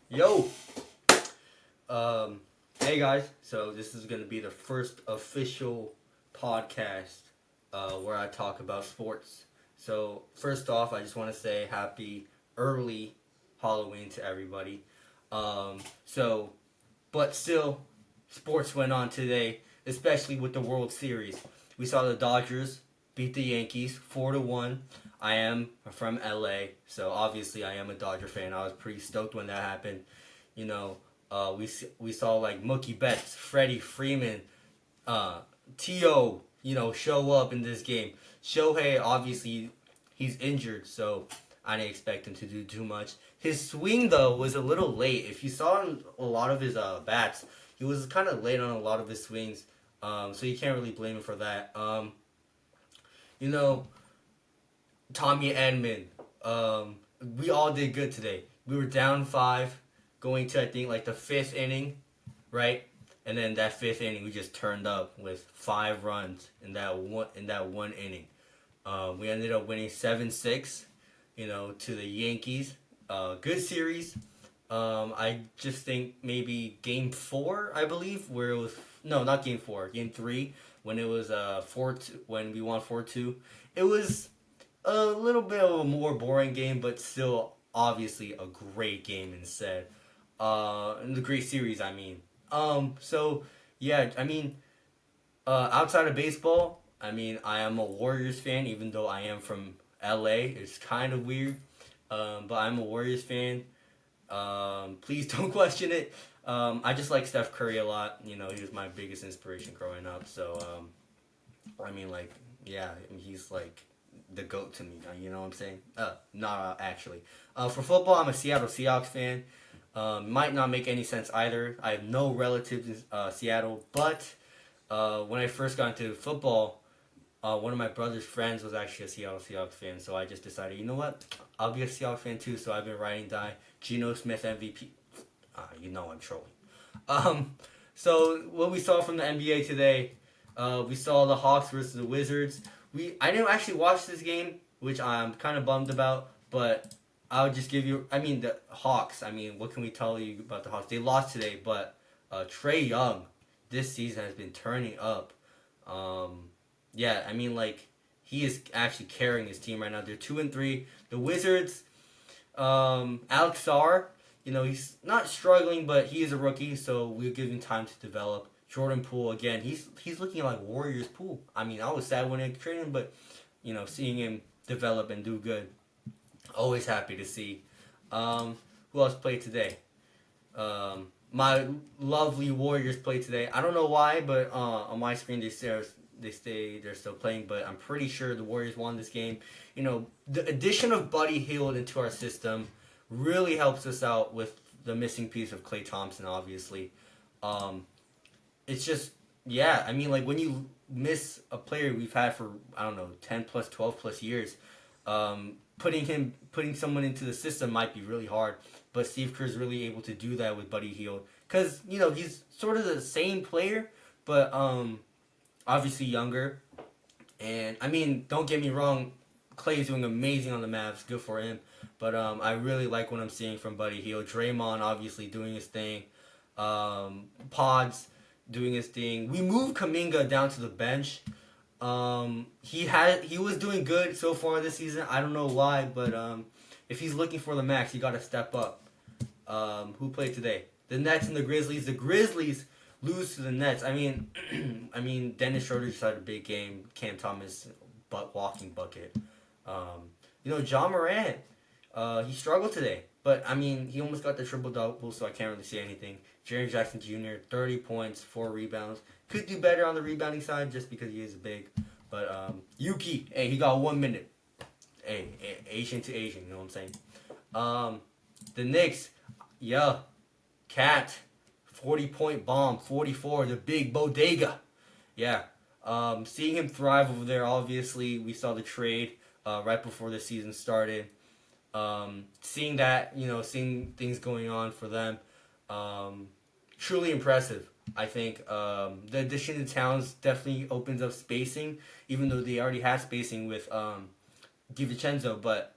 Yo, um, hey guys. So this is gonna be the first official podcast where I talk about sports. So first off, I just want to say happy early Halloween to everybody. So, but still, sports went on today, especially with the World Series. We saw the Dodgers beat the Yankees 4-1. I am from LA, so obviously I am a Dodger fan. I was pretty stoked when that happened. You know, we saw like Mookie Betts, Freddie Freeman, uh, T.O. Show up in this game. Shohei obviously he's injured, so I didn't expect him to do too much. His swing though was a little late. If you saw a lot of his bats, he was kind of late on a lot of his swings. So you can't really blame him for that. You know, Tommy Edman. We all did good today. We were down five, going to I think like the fifth inning, right? And then that fifth inning, we just turned up with 5 runs in that one inning. We ended up winning 7-6. To the Yankees. Good series. I just think maybe game four, I believe, where it was no, not game four, game three, when it was 4-2, when we won 4-2. It was a little bit of a more boring game, but still obviously a great game instead. And the great series, I mean. So yeah, I mean, outside of baseball, I mean, I am a Warriors fan, even though I am from LA. It's kind of weird, but I'm a Warriors fan. Please don't question it. I just like Steph Curry a lot. He was my biggest inspiration growing up. So, I mean, like, yeah, I mean, he's like the goat to me. You know what I'm saying? Not actually. For football, I'm a Seattle Seahawks fan. Might not make any sense either. I have no relatives in Seattle, but when I first got into football, one of my brother's friends was actually a Seattle Seahawks fan, so I just decided, you know what, I'll be a Seahawks fan too. So I've been riding die. Geno Smith MVP. I'm trolling. Um, so what we saw from the NBA today, we saw the Hawks versus the Wizards. I didn't actually watch this game, which I'm kind of bummed about, but I'll just give you. I mean, the Hawks. I mean, what can we tell you about the Hawks? They lost today, but Trae Young this season has been turning up. Um, yeah, I mean, like he is actually carrying his team right now. They're 2-3. The Wizards, Alex Sarr, he's not struggling, but he is a rookie, so we're giving time to develop. Jordan Poole again, he's looking like Warriors Poole. I mean, I was sad when they traded him, but seeing him develop and do good, always happy to see. Who else played today? My lovely Warriors played today. I don't know why, but on my screen they're still playing, but I'm pretty sure the Warriors won this game. The addition of Buddy Hield into our system really helps us out with the missing piece of Klay Thompson, obviously. Um, it's just, yeah, I mean, like when you miss a player we've had for, I don't know, 10 plus, 12 plus years, putting someone into the system might be really hard. But Steve Kerr's really able to do that with Buddy Hield. Because, he's sort of the same player, but obviously younger. And I mean, don't get me wrong, Clay is doing amazing on the Mavs. Good for him. But I really like what I'm seeing from Buddy Hield. Draymond obviously doing his thing. Pods doing his thing. We moved Kaminga down to the bench. He was doing good so far this season. I don't know why, but if he's looking for the max, he got to step up. Who played today? The Nets and the Grizzlies. The Grizzlies lose to the Nets. I mean, Dennis Schroeder just had a big game. Cam Thomas, walking bucket. John Morant. He struggled today, but I mean, he almost got the triple double, so I can't really say anything. Jaren Jackson Jr. 30 points, 4 rebounds. Could do better on the rebounding side just because he is big. But Yuki, hey, he got 1 minute. Hey, Asian to Asian, you know what I'm saying? The Knicks, yeah, Cat, 40-point bomb, 44, the big bodega. Yeah. Seeing him thrive over there, obviously, we saw the trade right before the season started. Seeing that, seeing things going on for them, truly impressive. I think the addition to Towns definitely opens up spacing, even though they already had spacing with DiVincenzo, but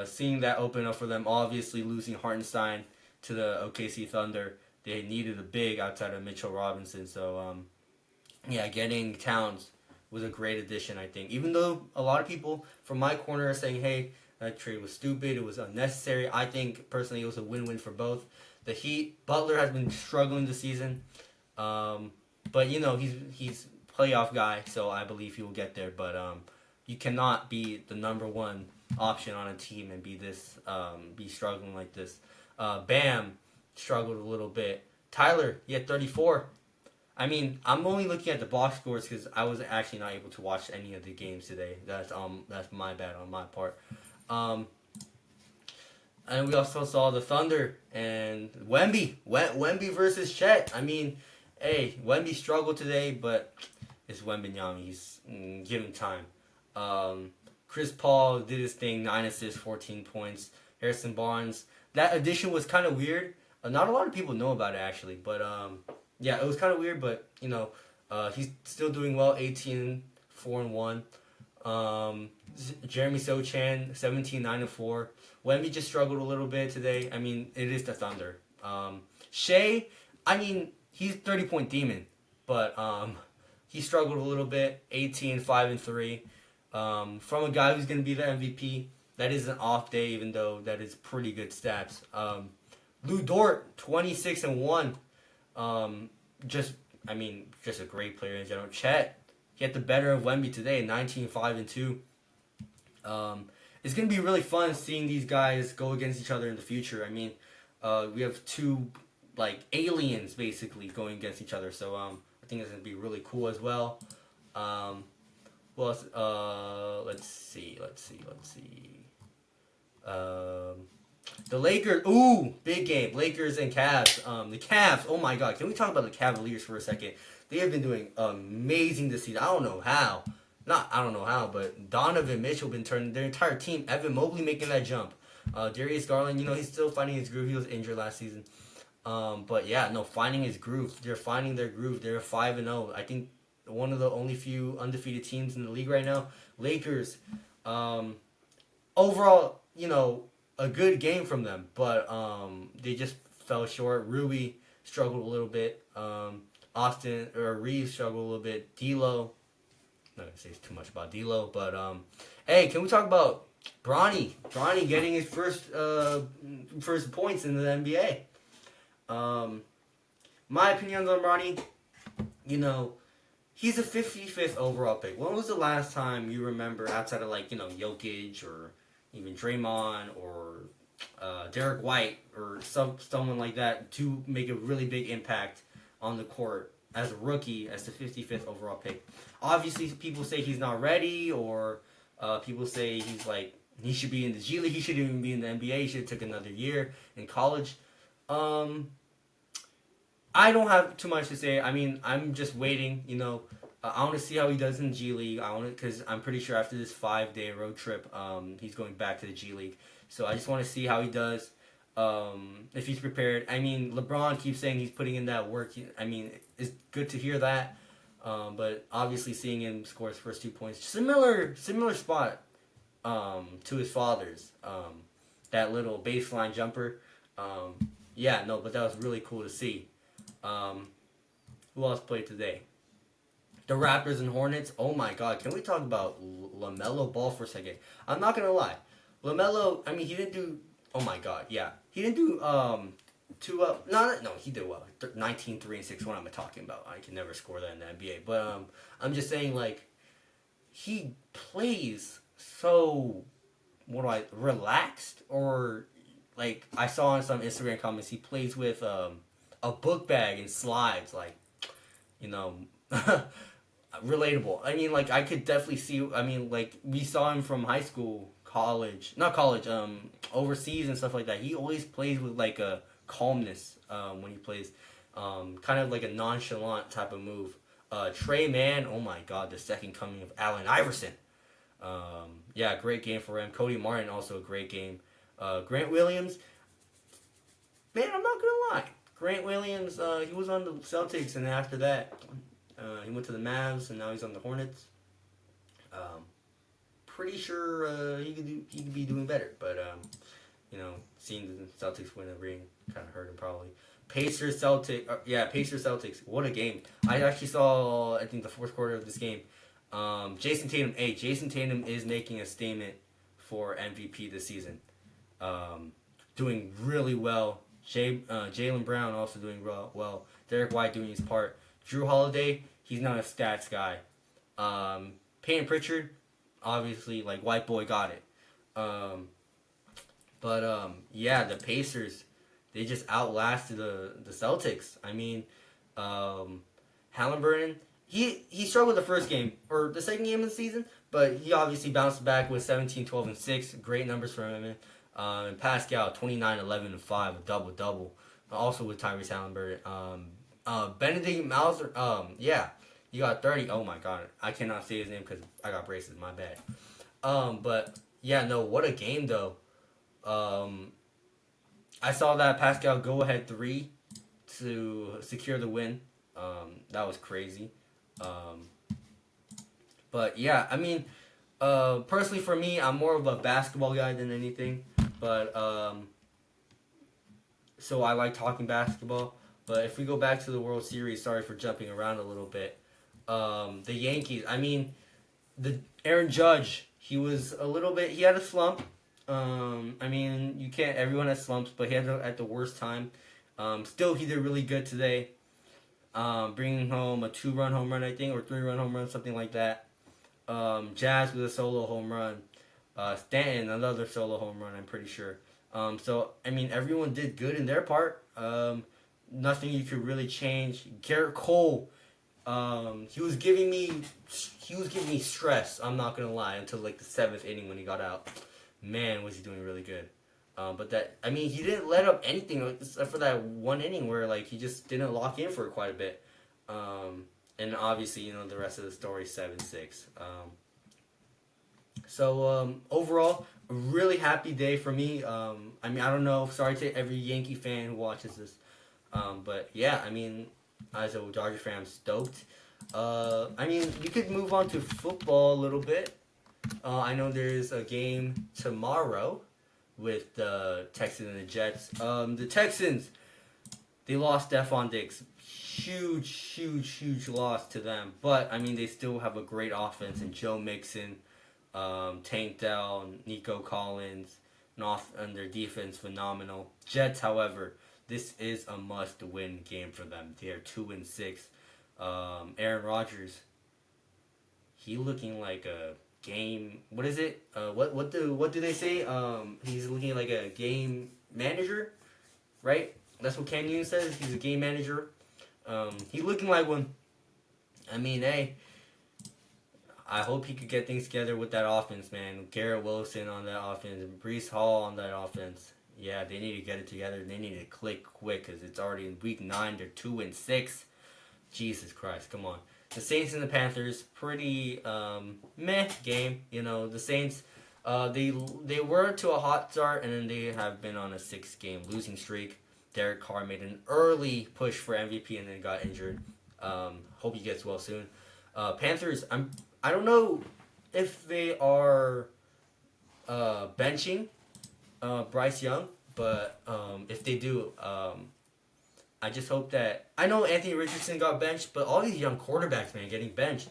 seeing that open up for them, obviously losing Hartenstein to the OKC Thunder. They needed a big outside of Mitchell Robinson. So yeah, getting Towns was a great addition, I think. Even though a lot of people from my corner are saying, hey, that trade was stupid, it was unnecessary. I think personally it was a win-win for both. The Heat, Butler has been struggling this season, but he's playoff guy, so I believe he will get there. But you cannot be the number one option on a team and be struggling like this. Bam struggled a little bit. Tyler, he had 34. I mean, I'm only looking at the box scores because I was actually not able to watch any of the games today. That's my bad on my part. And we also saw the Thunder and Wemby versus Chet. I mean, hey, Wemby struggled today, but it's Wembenyama. Give him time. Chris Paul did his thing, 9 assists, 14 points. Harrison Barnes. That addition was kind of weird. Not a lot of people know about it actually, but yeah, it was kind of weird. But he's still doing well. 18, 4-1. Jeremy Sochan, 17, 9-4. Wemby just struggled a little bit today. I mean, it is the Thunder. Shea, I mean, he's 30-point demon, but he struggled a little bit. 18, 5-3. From a guy who's going to be the MVP, that is an off day, even though that is pretty good stats. Lou Dort, 26-1. Just a great player in general. Chet, he had the better of Wemby today, 19, 5-2. It's going to be really fun seeing these guys go against each other in the future. I mean, we have two, aliens, basically, going against each other. So, I think it's going to be really cool as well. Well, let's see. The Lakers, big game. Lakers and Cavs. The Cavs, oh my God. Can we talk about the Cavaliers for a second? They have been doing amazing this season. I don't know how, but Donovan Mitchell been turning their entire team. Evan Mobley making that jump. Darius Garland, he's still finding his groove. He was injured last season. But yeah, no, finding his groove. They're finding their groove. They're 5-0. I think one of the only few undefeated teams in the league right now. Lakers, overall, a good game from them, but they just fell short. Rui struggled a little bit. Reeves struggled a little bit. D'Lo, not gonna say too much about D'Lo, but hey, can we talk about Bronny? Bronny getting his first points in the NBA. My opinions on Bronny, he's a 55th overall pick. When was the last time you remember, outside of Jokic or even Draymond or Derek White or someone like that, to make a really big impact on the court as a rookie, as the 55th overall pick? Obviously, people say he's not ready, or people say he should be in the G League. He shouldn't even be in the NBA. He should have took another year in college. I don't have too much to say. I mean, I'm just waiting. I want to see how he does in the G League. Because I'm pretty sure after this 5-day road trip, he's going back to the G League. So I just want to see how he does. If he's prepared. I mean, LeBron keeps saying he's putting in that work. I mean, it's good to hear that. But obviously, seeing him score his first 2 points, similar spot to his father's. That little baseline jumper. Yeah, no, but that was really cool to see. Who else played today? The Raptors and Hornets. Oh my God, can we talk about LaMelo Ball for a second? I'm not gonna lie, LaMelo. I mean, he didn't do. Oh my God, yeah, he didn't do no, he did well. 19, 3, and 6. What am I talking about? I can never score that in the NBA. But I'm just saying, he plays so relaxed, or I saw on some Instagram comments, he plays with a book bag and slides, relatable. I mean, I could definitely see. I mean, we saw him from high school, not college, overseas and stuff like that. He always plays with a calmness when he plays, kind of like a nonchalant type of move. Trey Mann, oh my God, the second coming of Allen Iverson. Yeah, great game for him. Cody Martin, also a great game. Grant Williams, man, I'm not gonna lie. Grant Williams, he was on the Celtics, and after that, he went to the Mavs, and now he's on the Hornets. Pretty sure he could be doing better, but seeing the Celtics win a ring kind of hurt him probably. Pacers Celtics. Pacers Celtics. What a game! I actually saw. I think the fourth quarter of this game. Jason Tatum. Hey, Jason Tatum is making a statement for MVP this season. Doing really well. Jaylen Brown also doing well. Derek White doing his part. Drew Holiday. He's not a stats guy. Peyton Pritchard. Obviously, like white boy got it. The Pacers, they just outlasted the Celtics. I mean, Halliburton, he struggled the first game or the second game of the season, but he obviously bounced back with 17, 12, and 6. Great numbers for him. And Pascal, 29, 11, and 5, a double-double. Also with Tyrese Halliburton. Benedict Mauser, you got 30. Oh my god, I cannot say his name because I got braces, my bad. What a game though. I saw that Pascal go ahead 3 to secure the win. That was crazy. Personally for me, I'm more of a basketball guy than anything. But so I like talking basketball. But if we go back to the World Series, sorry for jumping around a little bit. The Yankees. I mean, the Aaron Judge. He had a slump. You can't. Everyone has slumps, but he had it at the worst time. Still, he did really good today. Bringing home a 2-run home run, I think, or 3-run home run, something like that. Jazz with a solo home run. Stanton, another solo home run, I'm pretty sure. Everyone did good in their part. Nothing you could really change. Garrett Cole, he was giving me stress. I'm not gonna lie, until like the 7th inning when he got out. Man, was he doing really good. He didn't let up anything except for that one inning where like he just didn't lock in for quite a bit. And obviously, the rest of the story 7-6. Overall, a really happy day for me. I don't know. Sorry to every Yankee fan who watches this. As a Dodger fan, I'm stoked. You could move on to football a little bit. I know there's a game tomorrow with the Texans and the Jets. The Texans, they lost Stephon Diggs. Huge loss to them. But, they still have a great offense. And Joe Mixon, Tank Dell, Nico Collins, and their defense, phenomenal. Jets, however, this is a must-win game for them. They are 2-6. Aaron Rodgers, he looking like a game. What is it? What do they say? He's looking like a game manager, right? That's what Cam Newton says. He's a game manager. He's looking like one. Hey, I hope he could get things together with that offense, man. Garrett Wilson on that offense, Breece Hall on that offense. Yeah, they need to get it together. They need to click quick because it's already in week 9. They're 2-6. Jesus Christ, come on. The Saints and the Panthers, pretty meh game. The Saints, they were to a hot start and then they have been on a 6-game losing streak. Derek Carr made an early push for MVP and then got injured. Hope he gets well soon. Panthers, I don't know if they are benching Bryce Young, but if they do, I just hope that... I know Anthony Richardson got benched, but all these young quarterbacks, man, getting benched.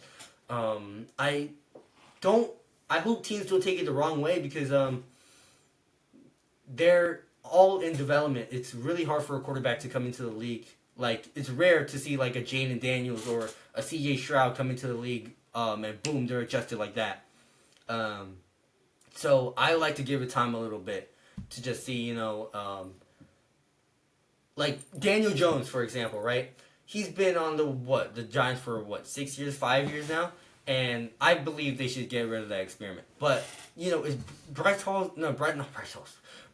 I hope teams don't take it the wrong way because they're all in development. It's really hard for a quarterback to come into the league. Like, it's rare to see like a Jaden Daniels or a CJ Stroud come into the league and boom, they're adjusted like that. So I like to give it time a little bit to just see, like Daniel Jones, for example, right? He's been on the Giants for 6 years, 5 years now, and I believe they should get rid of that experiment. But is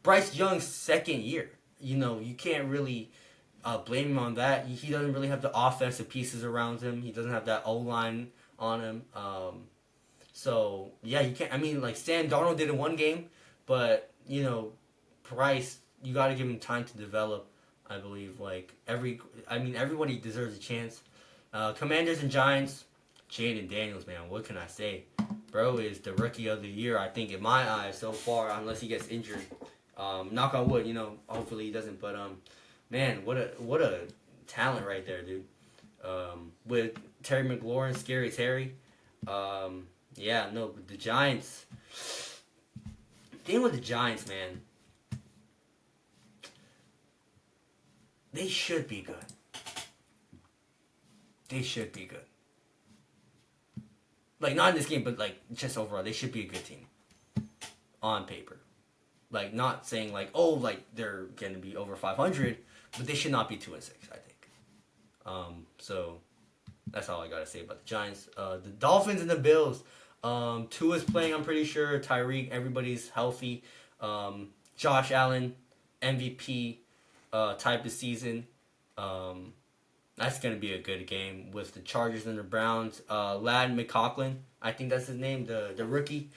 Bryce Young's second year. You can't really blame him on that. He doesn't really have the offensive pieces around him. He doesn't have that O-line on him. You can't. Like Sam Darnold did in one game, but Bryce, you got to give him time to develop. I believe everybody deserves a chance. Commanders and Giants, Jaden Daniels, man, what can I say? Bro is the rookie of the year, I think, in my eyes so far, unless he gets injured. Knock on wood, hopefully he doesn't. But man, what a talent right there, dude. With Terry McLaurin, Scary Terry. Yeah, no, but the Giants. Thing with the Giants, man, they should be good. They should be good. Like, not in this game, but like just overall, they should be a good team on paper. Like, not saying like, oh, like they're gonna be over 500, but they should not be 2-6. I think. So that's all I gotta say about the Giants. The Dolphins and the Bills. Tua's playing, I'm pretty sure. Tyreek, everybody's healthy. Josh Allen, MVP type of season. That's going to be a good game with the Chargers and the Browns. Lad McLaughlin, I think that's his name, the rookie.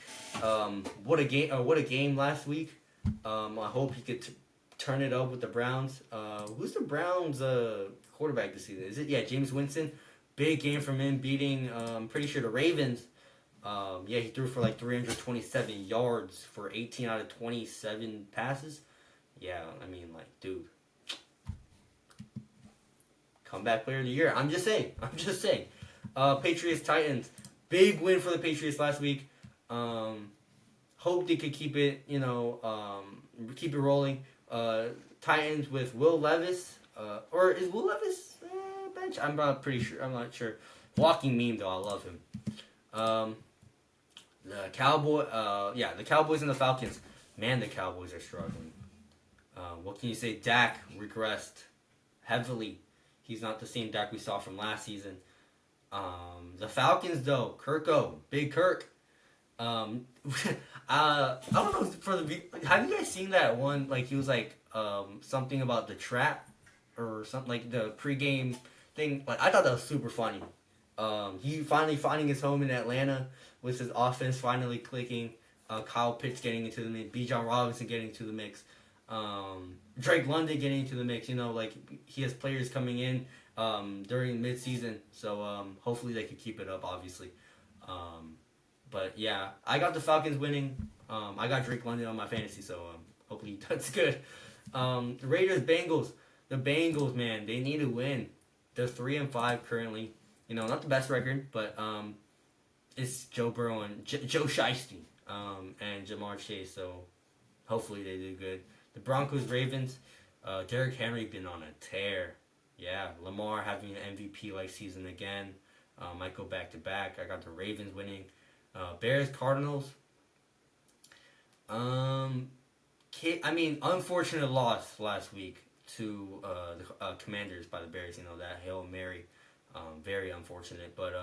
What a game last week. I hope he could turn it up with the Browns. Who's the Browns quarterback this season? Is it James Winston? Big game from him, beating I'm pretty sure the Ravens. He threw for like 327 yards for 18 out of 27 passes. Yeah, I mean, like, dude. Comeback player of the year. I'm just saying. Patriots Titans. Big win for the Patriots last week. Hope they could keep it, keep it rolling. Titans with Will Levis. Or is Will Levis bench? I'm not pretty sure. I'm not sure. Walking meme though. I love him. The Cowboys and the Falcons. Man, the Cowboys are struggling. What can you say? Dak regressed heavily. He's not the same Dak we saw from last season. The Falcons, though, Big Kirk. I don't know have you guys seen that one? Like he was like something about the trap or something, like the pregame thing. Like I thought that was super funny. He finally finding his home in Atlanta with his offense finally clicking. Kyle Pitts getting into the mix, Bijan Robinson getting into the mix. Drake London getting into the mix, like he has players coming in during mid-season, so hopefully they could keep it up, obviously. But yeah, I got the Falcons winning. I got Drake London on my fantasy, so hopefully that's good. The Raiders, Bengals. The Bengals, man, they need to win. They're 3-5 currently. Not the best record, but it's Joe Burrow and Joe Shiesty and Jamar Chase, so hopefully they do good. The Broncos, Ravens, Derrick Henry been on a tear. Yeah, Lamar having an MVP-like season again. Might go back-to-back. I got the Ravens winning. Bears, Cardinals. Unfortunate loss last week to the Commanders by the Bears. That Hail Mary. Very unfortunate. But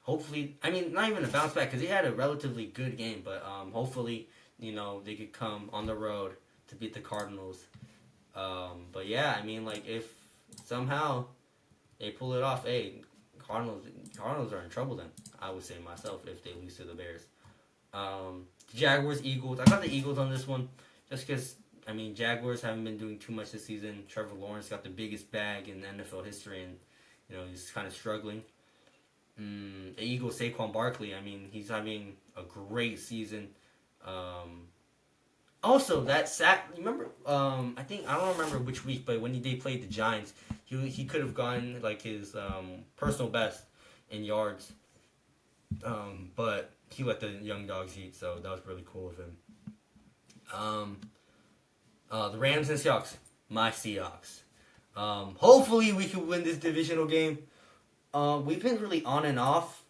hopefully, not even a bounce back because they had a relatively good game. But hopefully, they could come on the road to beat the Cardinals. But yeah, if somehow they pull it off, hey, Cardinals are in trouble then, I would say myself, if they lose to the Bears. Jaguars, Eagles. I got the Eagles on this one just because, Jaguars haven't been doing too much this season. Trevor Lawrence got the biggest bag in NFL history and, he's kind of struggling. The Eagles, Saquon Barkley, he's having a great season. Also, that sack. Remember? I don't remember which week, but when they played the Giants, he could have gotten like his personal best in yards. But he let the young dogs eat, so that was really cool of him. The Rams and Seahawks, my Seahawks. Hopefully, we can win this divisional game. We've been really on and off.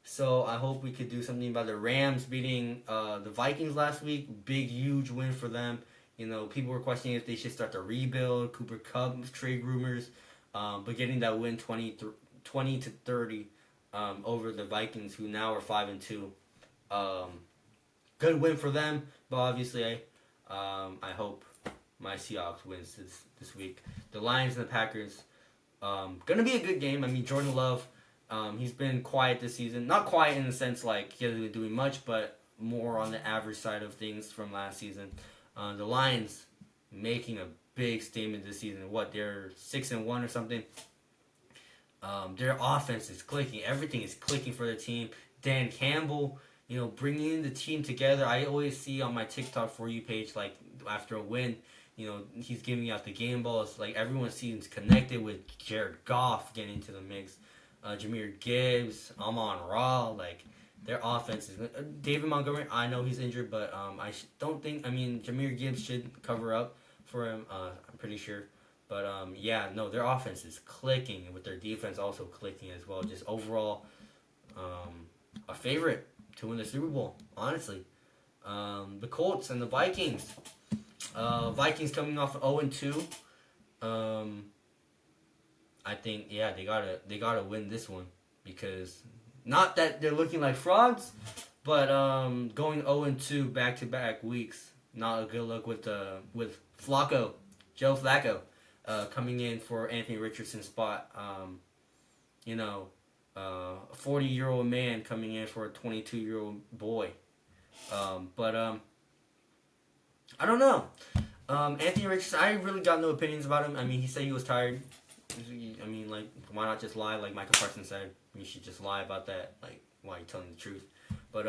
So I hope we could do something about the Rams beating the Vikings last week. Big, huge win for them. People were questioning if they should start to rebuild. Cooper Kupp trade rumors. But getting that win 20-30 over the Vikings, who now are 5-2. Good win for them. But obviously, I hope my Seahawks wins this week. The Lions and the Packers. Gonna be a good game. Jordan Love. He's been quiet this season. Not quiet in the sense like he hasn't been doing much, but more on the average side of things from last season. The Lions making a big statement this season. They're 6-1 or something. Their offense is clicking. Everything is clicking for the team. Dan Campbell, bringing the team together. I always see on my TikTok For You page, like, after a win, he's giving out the game balls. Like everyone seems connected with Jared Goff getting into the mix. Jahmyr Gibbs, Amon-Ra, like their offense is David Montgomery. I know he's injured, but don't think. I mean, Jahmyr Gibbs should cover up for him. I'm pretty sure. But yeah, no, their offense is clicking, and with their defense also clicking as well. Just overall, a favorite to win the Super Bowl. Honestly, the Colts and the Vikings. Vikings coming off 0-2. I think they gotta win this one because not that they're looking like frauds, but going 0-2 back-to-back weeks, not a good look with Flacco, Joe Flacco, coming in for Anthony Richardson's spot. A 40-year-old man coming in for a 22-year-old boy. But I don't know. Anthony Richardson, I really got no opinions about him. I mean, he said he was tired. I mean, like, why not just lie? Like Michael Parsons said, you should just lie about that. Like, why are you telling the truth? But,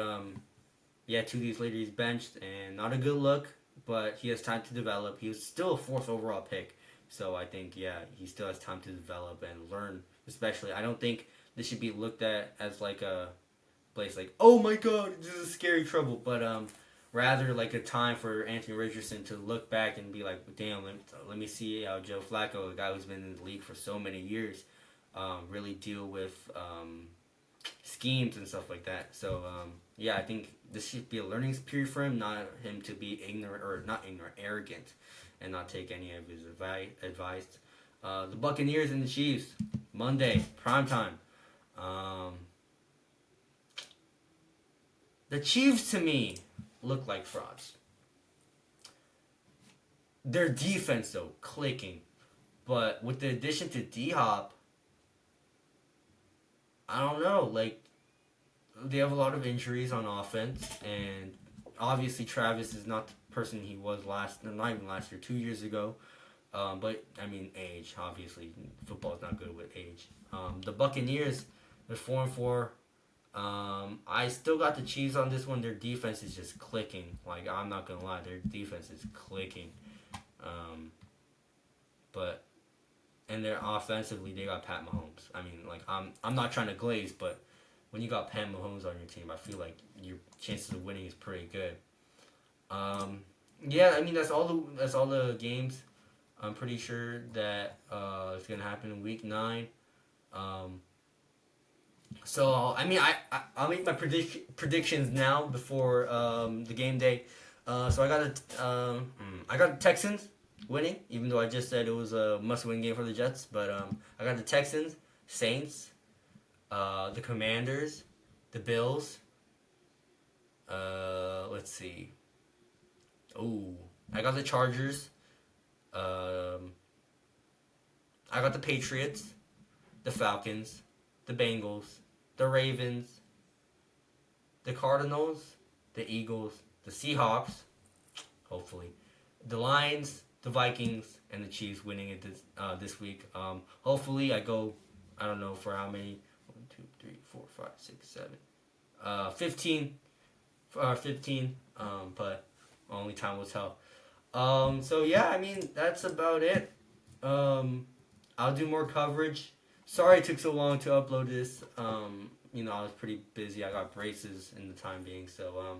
yeah, 2 days later he's benched, and not a good look, but he has time to develop. He was still a 4th overall pick, so I think, yeah, he still has time to develop and learn, especially. I don't think this should be looked at as, like, a place like, oh, my God, this is scary trouble, but, rather like a time for Anthony Richardson to look back and be like, damn, let me see how Joe Flacco, a guy who's been in the league for so many years, really deal with schemes and stuff like that. So, yeah, I think this should be a learning period for him, not him to be arrogant, and not take any of his advice. The Buccaneers and the Chiefs, Monday, primetime. The Chiefs, to me, look like frauds. Their defense, though, clicking. But with the addition to D-Hop, I don't know. Like, they have a lot of injuries on offense. And obviously Travis is not the person he was not even last year, 2 years ago. But, I mean, age, obviously. Football's not good with age. The Buccaneers, they're 4-4. I still got the Chiefs on this one. Their defense is just clicking. Like, I'm not gonna lie, their defense is clicking. And they're offensively, they got Pat Mahomes. I mean, like, I'm not trying to glaze, but when you got Pat Mahomes on your team, I feel like your chances of winning is pretty good. Yeah, I mean that's all the games. I'm pretty sure that it's gonna happen in week 9. So I mean I'll make my predictions now before the game day. So I got the Texans winning, even though I just said it was a must-win game for the Jets. But I got the Texans, Saints, the Commanders, the Bills. Let's see. Oh, I got the Chargers. I got the Patriots, the Falcons, the Bengals, the Ravens, the Cardinals, the Eagles, the Seahawks, hopefully, the Lions, the Vikings, and the Chiefs winning it this week. Hopefully I go, I don't know for how many, 1, 2, 3, 4, 5, 6, 7, 15, 15, but only time will tell. So yeah, I mean, that's about it. I'll do more coverage. Sorry it took so long to upload this. I was pretty busy. I got braces in the time being, so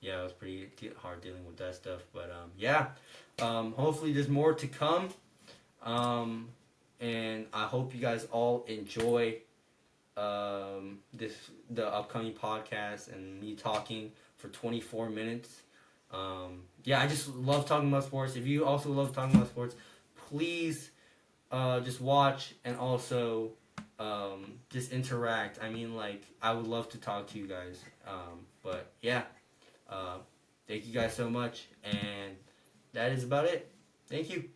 yeah, it was pretty hard dealing with that stuff. But yeah, hopefully there's more to come. And I hope you guys all enjoy the upcoming podcast and me talking for 24 minutes. Yeah, I just love talking about sports. If you also love talking about sports, please just watch and also just interact. I mean, like, I would love to talk to you guys. But yeah, thank you guys so much, and that is about it. Thank you.